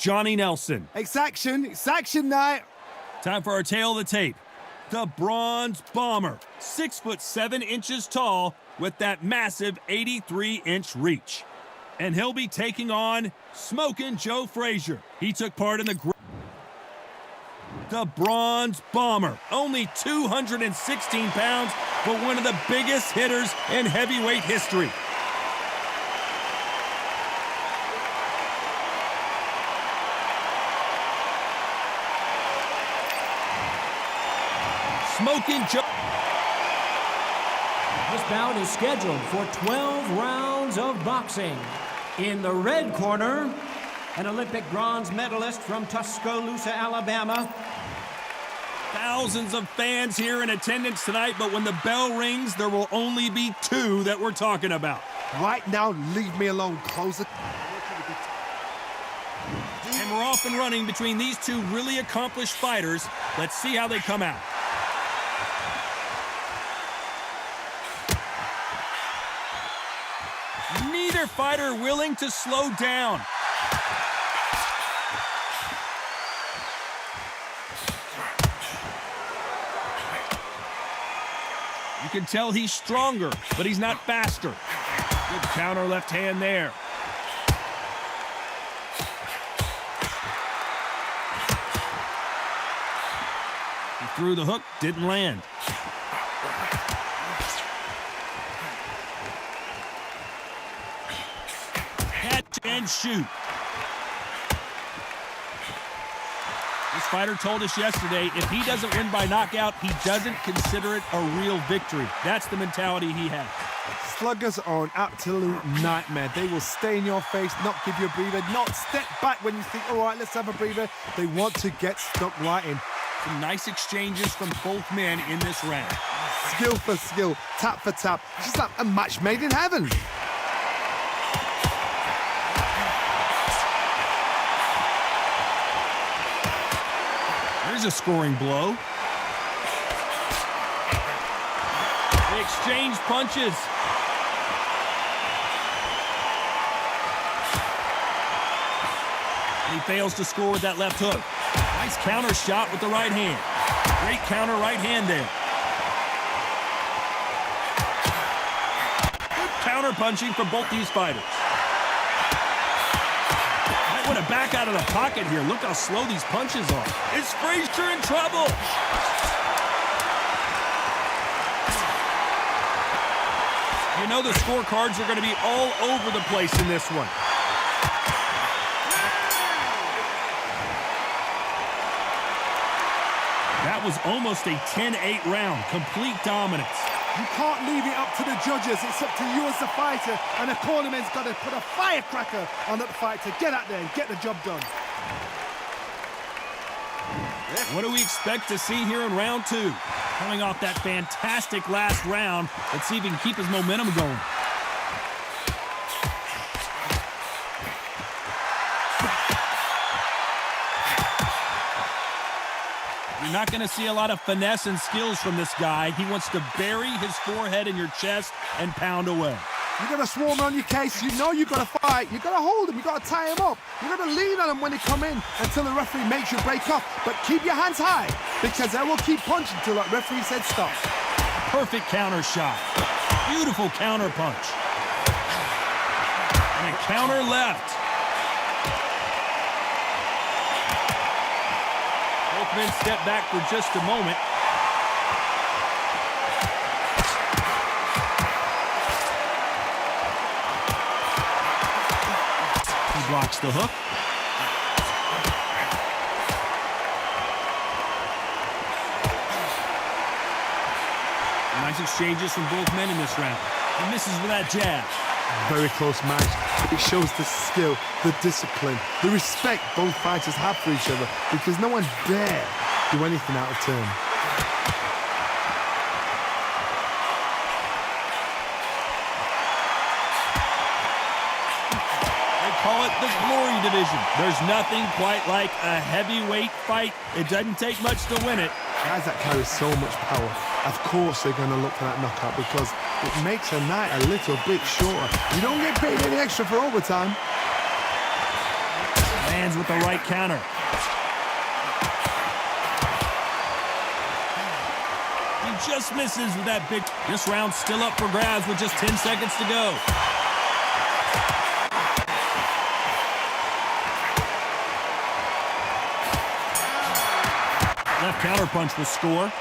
Johnny Nelson. It's action night. Time for our tale of the tape. The Bronze Bomber, 6'7" tall with that massive 83-inch reach. And he'll be taking on Smokin' Joe Frazier. He took part in the Bronze Bomber, only 216 pounds, but one of the biggest hitters in heavyweight history. Smokin' Joe. This bout is scheduled for 12 rounds of boxing. In the red corner, an Olympic bronze medalist from Tuscaloosa, Alabama. Thousands of fans here in attendance tonight, but when the bell rings, there will only be two that we're talking about. Right now, leave me alone. Close it. And we're off and running between these two really accomplished fighters. Let's see how they come out. Neither fighter willing to slow down. You can tell he's stronger, but he's not faster. Good counter left hand there. He threw the hook, didn't land. Catch and shoot. This fighter told us yesterday, if he doesn't win by knockout, he doesn't consider it a real victory. That's the mentality he has. Sluggers are an absolute nightmare. They will stay in your face, not give you a breather, not step back when you think, all right, let's have a breather. They want to get stuck right in. Some nice exchanges from both men in this round. Skill for skill, tap for tap. It's just like a match made in heaven. There's a scoring blow. They exchange punches. And he fails to score with that left hook. Nice counter shot with the right hand. Great counter right hand there. Good counter punching from both these fighters. Might want to back out of the pocket here. Look how slow these punches are. Is Frazier in trouble? You know the scorecards are going to be all over the place in this one. That was almost a 10-8 round. Complete dominance. You can't leave it up to the judges. It's up to you as the fighter, and the cornerman's got to put a firecracker on that fight to get out there and get the job done. What do we expect to see here in round two? Coming off that fantastic last round, let's see if he can keep his momentum going. You're not going to see a lot of finesse and skills from this guy. He wants to bury his forehead in your chest and pound away. You got to swarm on your case. You know you got to fight. You got to hold him. You got to tie him up. You got to lean on him when they come in until the referee makes you break off. But keep your hands high, because they will keep punching until that referee said stop. Perfect counter shot. Beautiful counter punch. And a counter left. Both men step back for just a moment. He blocks the hook. Nice exchanges from both men in this round. He misses with that jab. Very close match. It shows the skill, the discipline, the respect both fighters have for each other, because no one dare do anything out of turn. They call it the glory division. There's nothing quite like a heavyweight fight. It doesn't take much to win it. Guys that carry so much power, of course they're going to look for that knockout, because it makes a night a little bit shorter. You don't get paid any extra for overtime. Lands with the right counter. He just misses with that big. This round's still up for grabs with just 10 seconds to go. Left counter punch will score.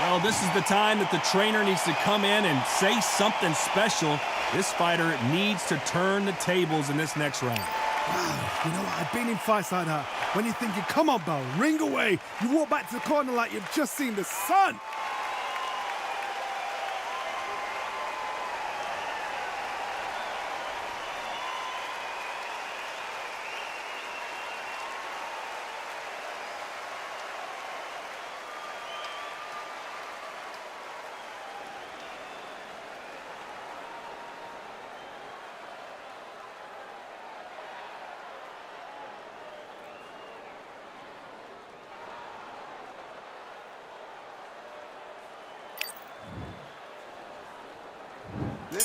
Well, this is the time that the trainer needs to come in and say something special. This fighter needs to turn the tables in this next round. Wow, you know what? I've been in fights like that. When you're thinking, come on, Bell, ring away. You walk back to the corner like you've just seen the sun.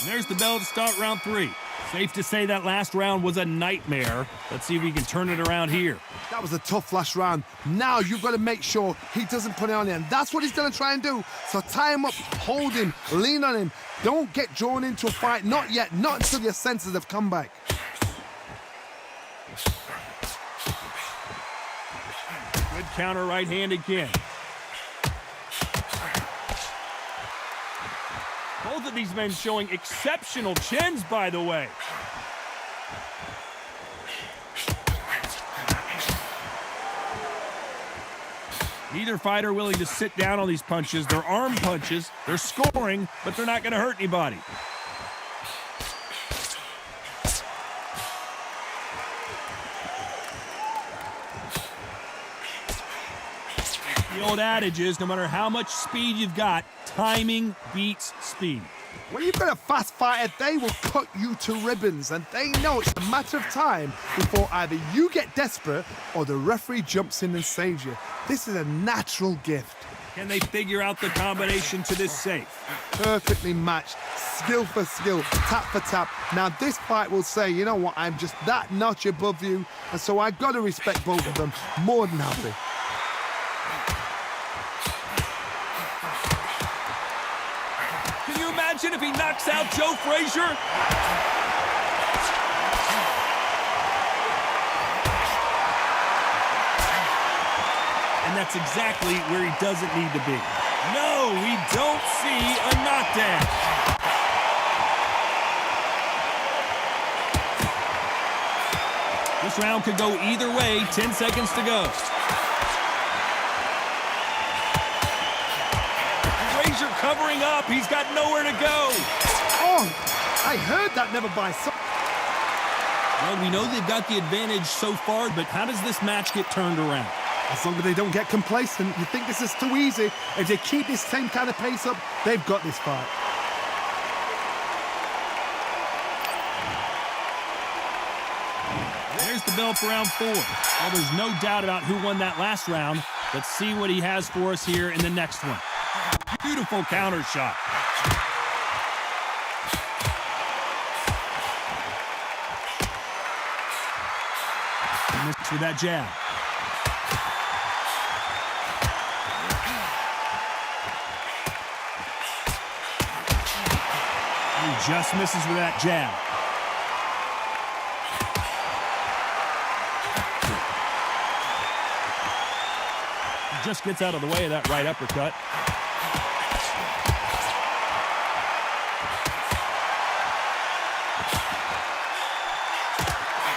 There's the bell to start round 3. Safe to say that last round was a nightmare. Let's see if we can turn it around here. That was a tough last round. Now you've got to make sure he doesn't put it on you, and that's what he's going to try and do. So tie him up, hold him, lean on him. Don't get drawn into a fight. Not yet. Not until your senses have come back. Good counter right-handed kick. Both of these men showing exceptional chins, by the way. Neither fighter willing to sit down on these punches. They're arm punches. They're scoring, but they're not going to hurt anybody. The old adage is, no matter how much speed you've got, timing beats speed. When you've got a fast fighter, they will cut you to ribbons, and they know it's a matter of time before either you get desperate or the referee jumps in and saves you. This is a natural gift. Can they figure out the combination to this safe? Perfectly matched, skill for skill, tap for tap. Now this fight will say, you know what, I'm just that notch above you, and so I've got to respect both of them more than happy. Imagine if he knocks out Joe Frazier. And that's exactly where he doesn't need to be. No, we don't see a knockdown. This round could go either way. 10 seconds to go. Covering up, he's got nowhere to go. Oh, I heard that never by some. Well, we know they've got the advantage so far, but how does this match get turned around? As long as they don't get complacent, you think this is too easy. If they keep this same kind of pace up, they've got this fight. There's the bell for round 4. Well, there's no doubt about who won that last round. Let's see what he has for us here in the next one. Beautiful counter shot. He missed with that jab. He just misses with that jab. He just gets out of the way of that right uppercut.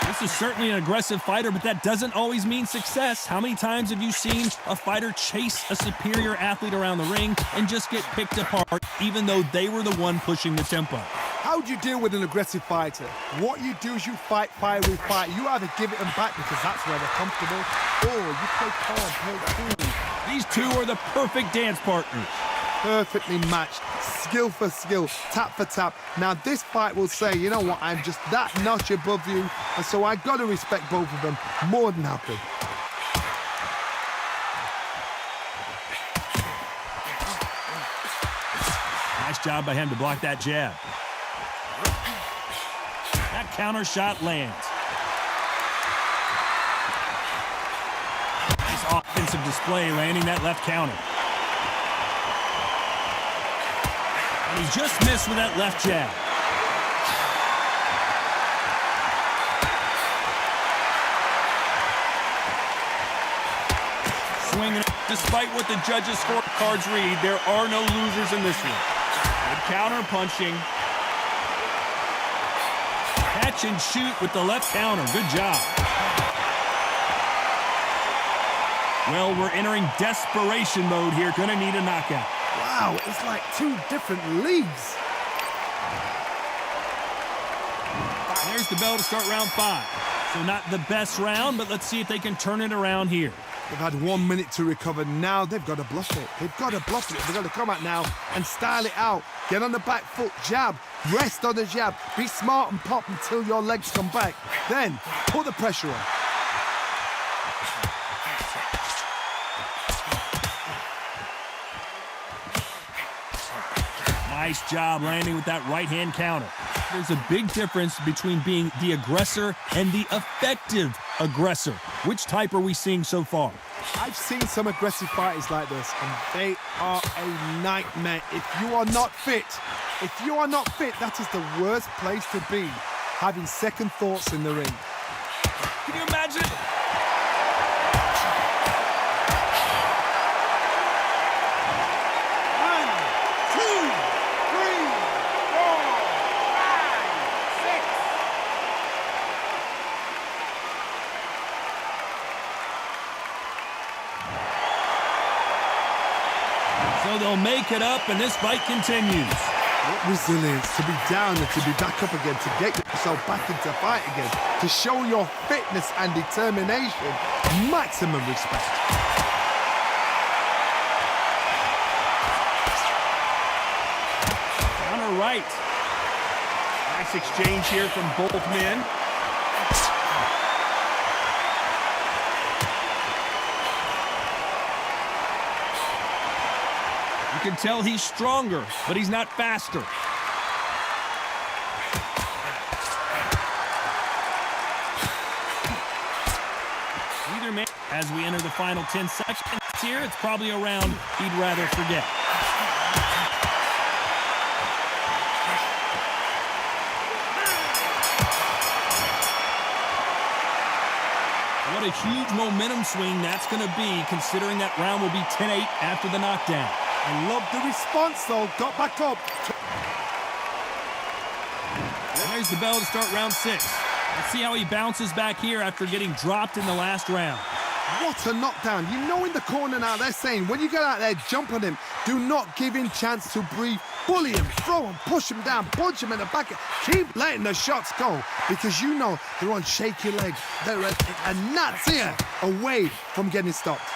This is certainly an aggressive fighter, but that doesn't always mean success. How many times have you seen a fighter chase a superior athlete around the ring and just get picked apart, even though they were the one pushing the tempo? How do you deal with an aggressive fighter? What you do is you fight fire with fight. You either give it them back because that's where they're comfortable, or you play calm, play cool. These two are the perfect dance partners. Perfectly matched, skill for skill, tap for tap. Now this fight will say, you know what, I'm just that notch above you, and so I've got to respect both of them more than happy. Nice job by him to block that jab. That counter shot lands. impressive display, landing that left counter. And he just missed with that left jab. Swinging. Despite what the judges' scorecards read, there are no losers in this one. Good counter punching. Catch and shoot with the left counter. Good job. Well, we're entering desperation mode here. Gonna need a knockout. Wow, it's like two different leagues. There's the bell to start round 5. So not the best round, but let's see if they can turn it around here. They've had 1 minute to recover. Now they've got to bluff it. They've got to bluff it. They've got to come out now and style it out. Get on the back foot, jab, rest on the jab. Be smart and pop until your legs come back. Then put the pressure on. Nice job landing with that right-hand counter. There's a big difference between being the aggressor and the effective aggressor. Which type are we seeing so far? I've seen some aggressive fighters like this, and they are a nightmare. If you are not fit, that is the worst place to be, having second thoughts in the ring. Can you imagine? So they'll make it up, and this fight continues. What resilience to be down and to be back up again, to get yourself back into fight again, to show your fitness and determination. Maximum respect. Counter right. Nice exchange here from both men. You can tell he's stronger, but he's not faster. Either man, as we enter the final 10 seconds here, it's probably a round he'd rather forget. What a huge momentum swing that's going to be, considering that round will be 10-8 after the knockdown. I love the response, though. Got back up. There's the bell to start round 6. Let's see how he bounces back here after getting dropped in the last round. What a knockdown. You know in the corner now, they're saying, when you get out there, jump on him. Do not give him chance to breathe. Bully him, throw him, push him down, punch him in the back. Keep letting the shots go, because you know they're on shaky legs. They're a gnat's ear away from getting stopped.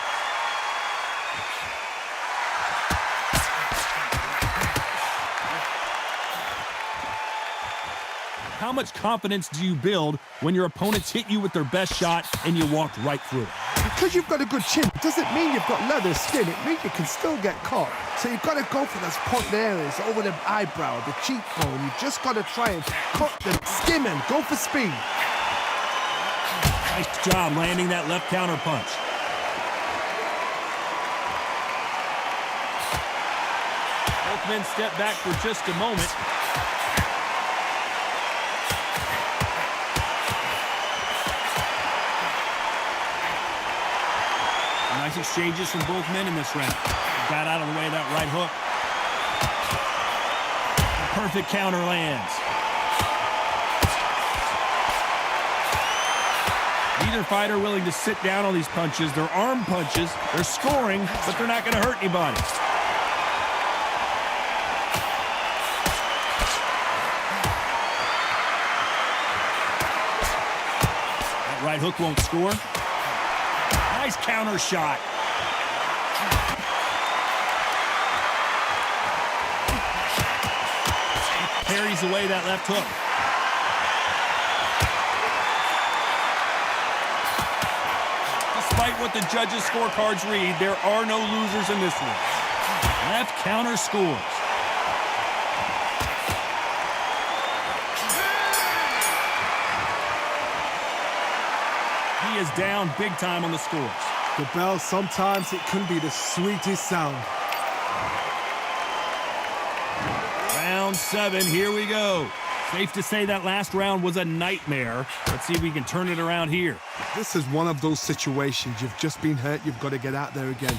How much confidence do you build when your opponents hit you with their best shot and you walked right through it? Because you've got a good chin doesn't mean you've got leather skin. It means you can still get caught. So you've got to go for those point areas, over the eyebrow, the cheekbone. You've just got to try and cut them, skim and go for speed. Nice job landing that left counter punch. Both men step back for just a moment. Nice exchanges from both men in this round. Got out of the way of that right hook. The perfect counter lands. Neither fighter willing to sit down on these punches. They're arm punches. They're scoring, but they're not going to hurt anybody. That right hook won't score. Nice counter shot. Parries away that left hook. Despite what the judges' scorecards read, there are no losers in this one. Left counter scores. He is down big time on the scores. The bell, sometimes it can be the sweetest sound. Round 7, here we go. Safe to say that last round was a nightmare. Let's see if we can turn it around here. This is one of those situations. You've just been hurt. You've got to get out there again.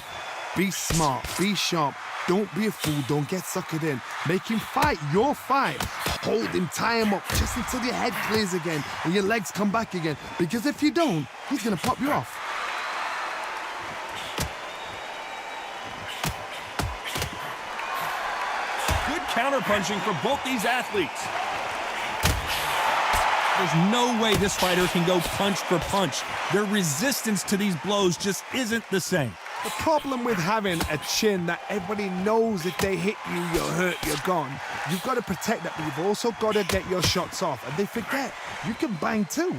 Be smart. Be sharp. Don't be a fool. Don't get suckered in. Make him fight your fight. Hold him, tie him up just until your head clears again and your legs come back again. Because if you don't, he's going to pop you off. Good counterpunching for both these athletes. There's no way this fighter can go punch for punch. Their resistance to these blows just isn't the same. The problem with having a chin that everybody knows if they hit you, you're hurt, you're gone. You've got to protect that, but you've also got to get your shots off. And they forget, you can bang too.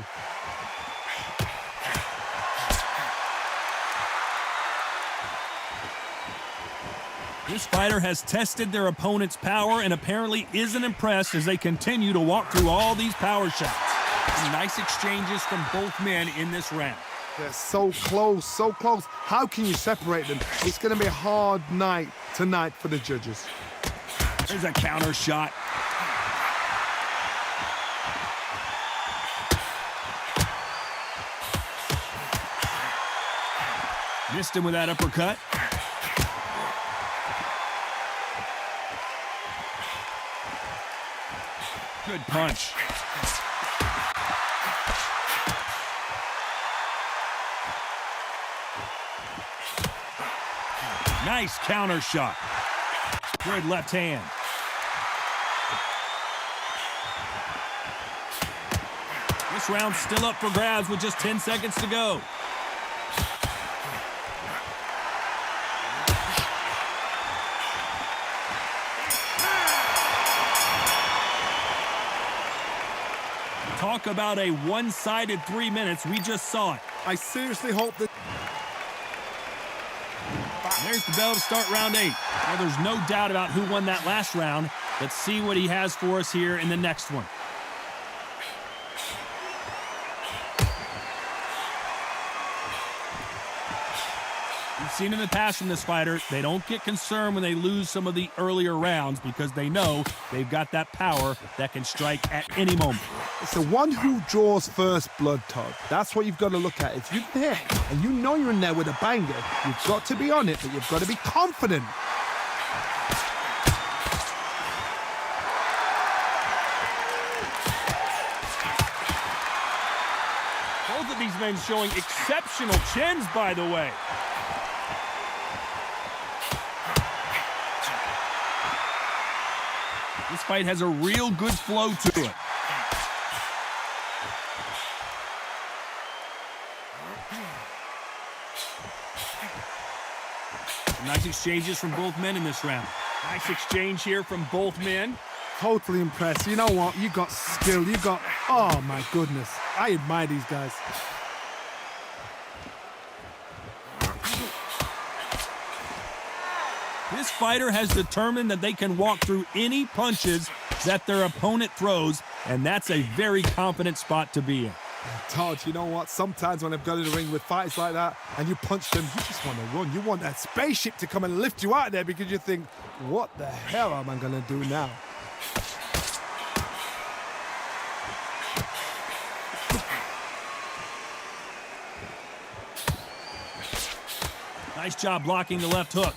This fighter has tested their opponent's power and apparently isn't impressed as they continue to walk through all these power shots. Some nice exchanges from both men in this round. They're so close, so close. How can you separate them? It's going to be a hard night tonight for the judges. There's a counter shot. Missed him with that uppercut. Good punch. Nice counter shot. Good left hand. This round's still up for grabs with just 10 seconds to go. Talk about a one-sided 3 minutes. We just saw it. I seriously hope that... There's the bell to start round 8. Well, there's no doubt about who won that last round. Let's see what he has for us here in the next one. We've seen in the past from this fighter, they don't get concerned when they lose some of the earlier rounds because they know they've got that power that can strike at any moment. It's the one who draws first blood, Todd. That's what you've got to look at. If you're there and you know you're in there with a banger, you've got to be on it, but you've got to be confident. Both of these men showing exceptional chins, by the way. This fight has a real good flow to it. Nice exchanges from both men in this round. Nice exchange here from both men. Totally impressed. You know what? You got skill. You got... Oh, my goodness. I admire these guys. This fighter has determined that they can walk through any punches that their opponent throws, and that's a very confident spot to be in. Todd, you know what? Sometimes when I've got in the ring with fighters like that and you punch them, you just want to run. You want that spaceship to come and lift you out of there because you think, what the hell am I going to do now? Nice job blocking the left hook.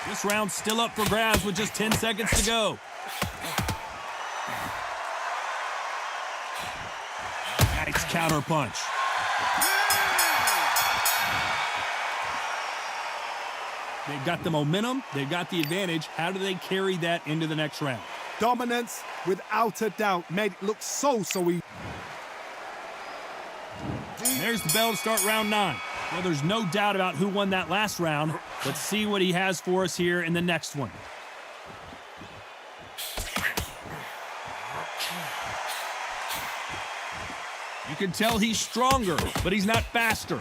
This round's still up for grabs with just 10 seconds to go. Nice counter punch. They've got the momentum. They've got the advantage. How do they carry that into the next round? Dominance, without a doubt, made it look so easy. There's the bell to start round 9. Well, there's no doubt about who won that last round. Let's see what he has for us here in the next one. You can tell he's stronger, but he's not faster.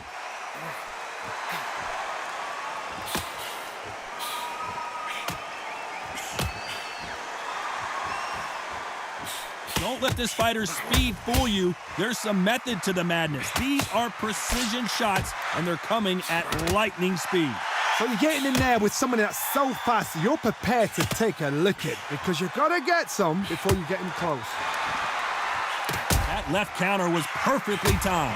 Don't let this fighter's speed fool you. There's some method to the madness. These are precision shots, and they're coming at lightning speed. So you're getting in there with someone that's so fast, you're prepared to take a licking because you've got to get some before you get him close. That left counter was perfectly timed.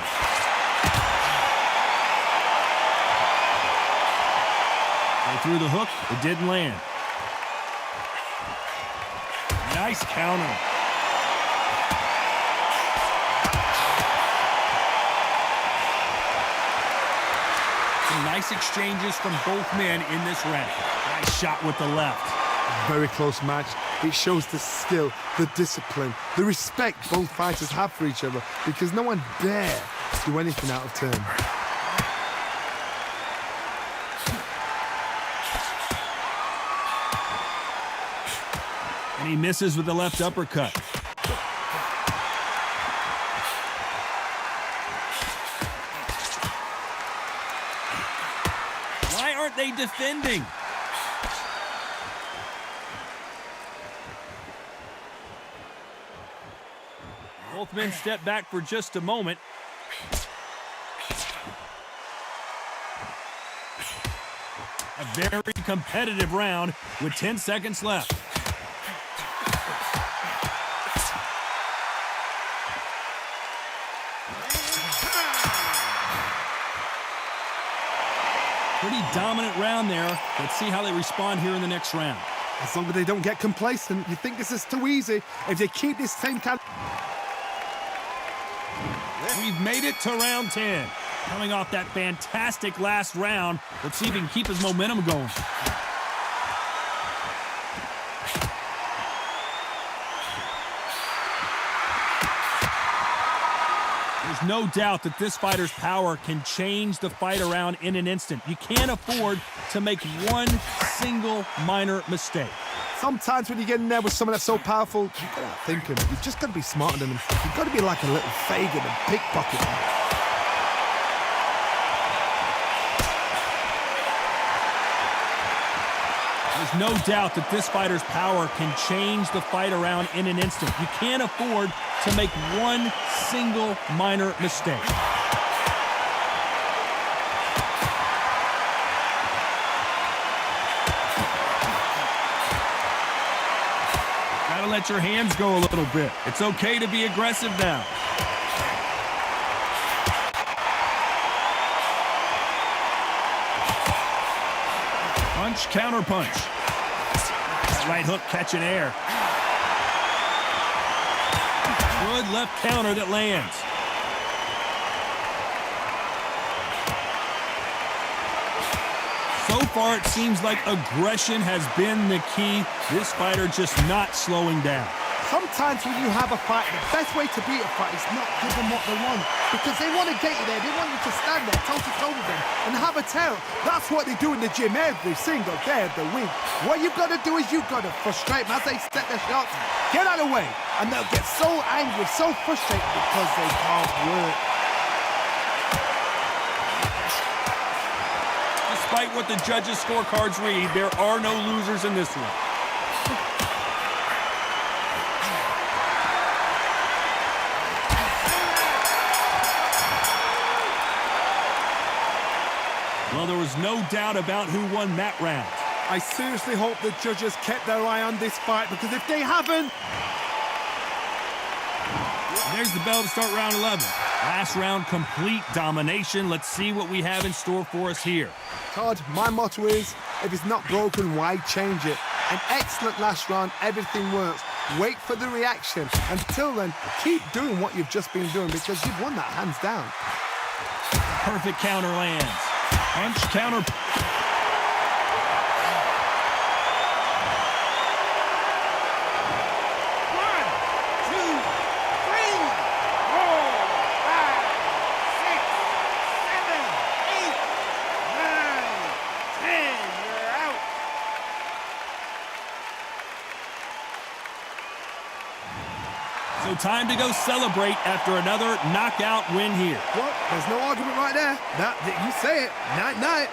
They threw the hook. It didn't land. Nice counter. Some nice exchanges from both men in this round. Nice shot with the left. Very close match. It shows the skill, the discipline, the respect both fighters have for each other because no one dare do anything out of turn. And he misses with the left uppercut. Why aren't they defending? Both men step back for just a moment. A very competitive round with 10 seconds left. Pretty dominant round there. Let's see how they respond here in the next round. As long as they don't get complacent, you think this is too easy. If they keep this same kind... We've made it to round 10. Coming off that fantastic last round, let's see if he can keep his momentum going. There's no doubt that this fighter's power can change the fight around in an instant. You can't afford to make one single minor mistake. Sometimes when you get in there with someone that's so powerful, you've got to outthink him. You've just got to be smarter than him. You've got to be like a little Fagin and pickpocket him. There's no doubt that this fighter's power can change the fight around in an instant. You can't afford to make one single minor mistake. Gotta let your hands go a little bit. It's okay to be aggressive now. Punch, counter punch. Right hook catching air. Good left counter that lands. So far, it seems like aggression has been the key. This fighter just not slowing down. Sometimes when you have a fight, the best way to beat a fight is not give them what they want. Because they want to get you there. They want you to stand there, toe-to-toe with them, and have a tail. That's what they do in the gym every single day of the week. What you've got to do is you've got to frustrate them as they set their shots. Get out of the way. And they'll get so angry, so frustrated because they can't work. Despite what the judges' scorecards read, there are no losers in this one. Well, there was no doubt about who won that round. I seriously hope the judges kept their eye on this fight, because if they haven't... There's the bell to start round 11. Last round, complete domination. Let's see what we have in store for us here. Todd, my motto is, if it's not broken, why change it? An excellent last round, everything works. Wait for the reaction. Until then, keep doing what you've just been doing, because you've won that hands down. Perfect counter lands. Punch, counter. So time to go celebrate after another knockout win here. Well, there's no argument right there. You say it. Night-night.